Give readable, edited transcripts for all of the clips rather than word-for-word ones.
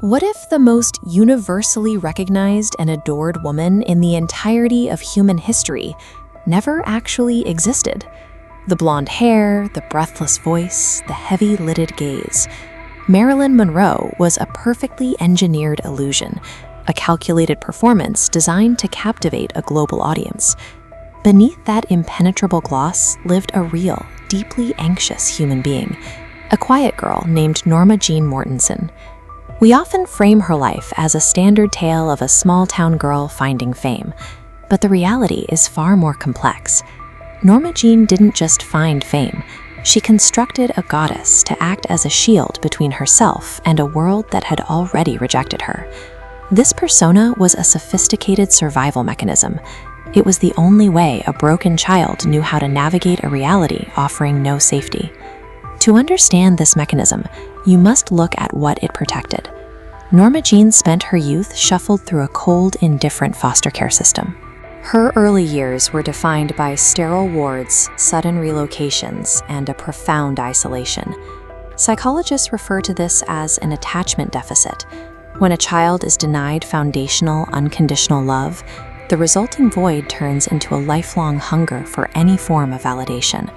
What if the most universally recognized and adored woman in the entirety of human history never actually existed? The blonde hair, the breathless voice, the heavy-lidded gaze. Marilyn Monroe was a perfectly engineered illusion, a calculated performance designed to captivate a global audience. Beneath that impenetrable gloss lived a real, deeply anxious human being, a quiet girl named Norma Jeane Mortensen. We often frame her life as a standard tale of a small-town girl finding fame, but the reality is far more complex. Norma Jeane didn't just find fame, she constructed a goddess to act as a shield between herself and a world that had already rejected her. This persona was a sophisticated survival mechanism. It was the only way a broken child knew how to navigate a reality offering no safety. To understand this mechanism, you must look at what it protected. Norma Jeane spent her youth shuffled through a cold, indifferent foster care system. Her early years were defined by sterile wards, sudden relocations, and a profound isolation. Psychologists refer to this as an attachment deficit. When a child is denied foundational, unconditional love, the resulting void turns into a lifelong hunger for any form of validation.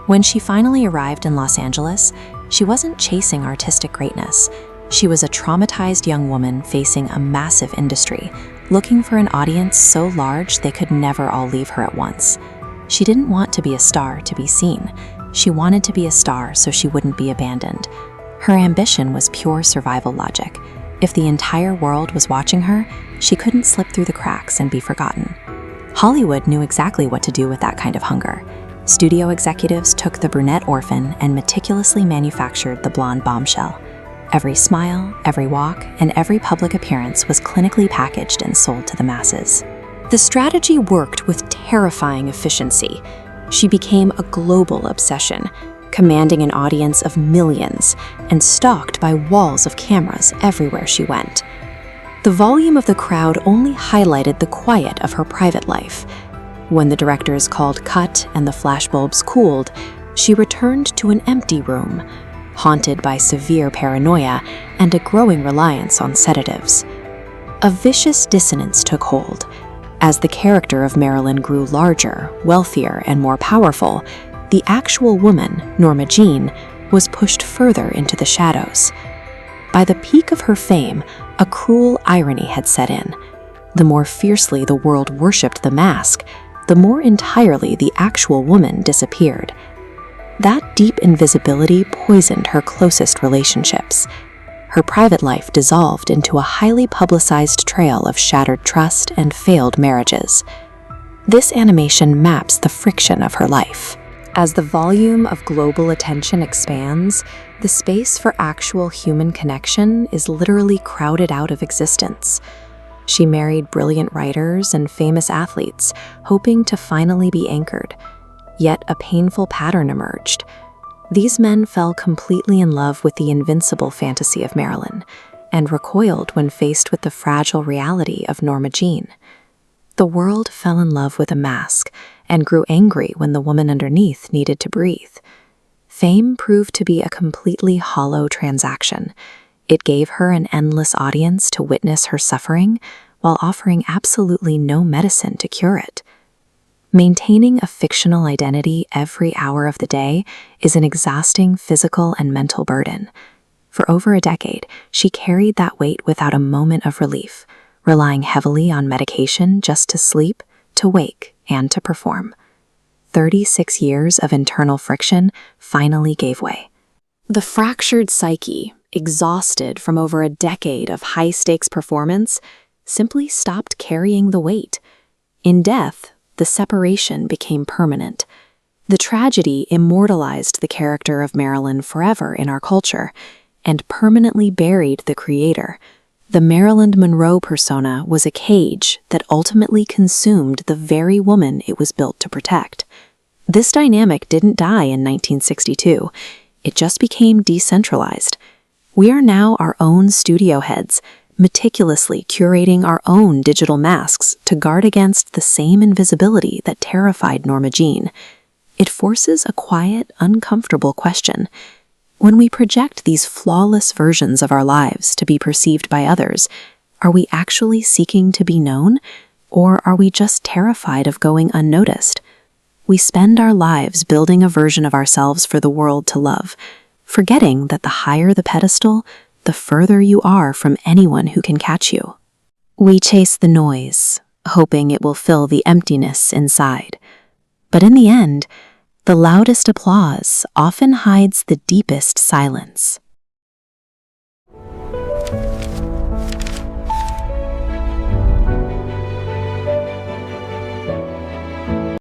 When she finally arrived in Los Angeles, she wasn't chasing artistic greatness. She was a traumatized young woman facing a massive industry, looking for an audience so large they could never all leave her at once. She didn't want to be a star to be seen. She wanted to be a star so she wouldn't be abandoned. Her ambition was pure survival logic. If the entire world was watching her, she couldn't slip through the cracks and be forgotten. Hollywood knew exactly what to do with that kind of hunger. Studio executives took the brunette orphan and meticulously manufactured the blonde bombshell. Every smile, every walk, and every public appearance was clinically packaged and sold to the masses. The strategy worked with terrifying efficiency. She became a global obsession, commanding an audience of millions and stalked by walls of cameras everywhere she went. The volume of the crowd only highlighted the quiet of her private life. When the directors called cut and the flashbulbs cooled, she returned to an empty room, haunted by severe paranoia and a growing reliance on sedatives. A vicious dissonance took hold. As the character of Marilyn grew larger, wealthier, and more powerful, the actual woman, Norma Jeane, was pushed further into the shadows. By the peak of her fame, a cruel irony had set in. The more fiercely the world worshipped the mask, the more entirely the actual woman disappeared. That deep invisibility poisoned her closest relationships. Her private life dissolved into a highly publicized trail of shattered trust and failed marriages. This animation maps the friction of her life. As the volume of global attention expands, the space for actual human connection is literally crowded out of existence. She married brilliant writers and famous athletes, hoping to finally be anchored. Yet a painful pattern emerged. These men fell completely in love with the invincible fantasy of Marilyn and recoiled when faced with the fragile reality of Norma Jeane. The world fell in love with a mask and grew angry when the woman underneath needed to breathe. Fame proved to be a completely hollow transaction. It gave her an endless audience to witness her suffering while offering absolutely no medicine to cure it. Maintaining a fictional identity every hour of the day is an exhausting physical and mental burden. For over a decade, she carried that weight without a moment of relief, relying heavily on medication just to sleep, to wake, and to perform. 36 years of internal friction finally gave way. The fractured psyche, exhausted from over a decade of high-stakes performance, simply stopped carrying the weight. In death, the separation became permanent. The tragedy immortalized the character of Marilyn forever in our culture and permanently buried the creator. The Marilyn Monroe persona was a cage that ultimately consumed the very woman it was built to protect. This dynamic didn't die in 1962. It just became decentralized. We are now our own studio heads, meticulously curating our own digital masks to guard against the same invisibility that terrified Norma Jeane. It forces a quiet, uncomfortable question. When we project these flawless versions of our lives to be perceived by others, are we actually seeking to be known, or are we just terrified of going unnoticed? We spend our lives building a version of ourselves for the world to love, forgetting that the higher the pedestal, the further you are from anyone who can catch you. We chase the noise, hoping it will fill the emptiness inside. But in the end, the loudest applause often hides the deepest silence.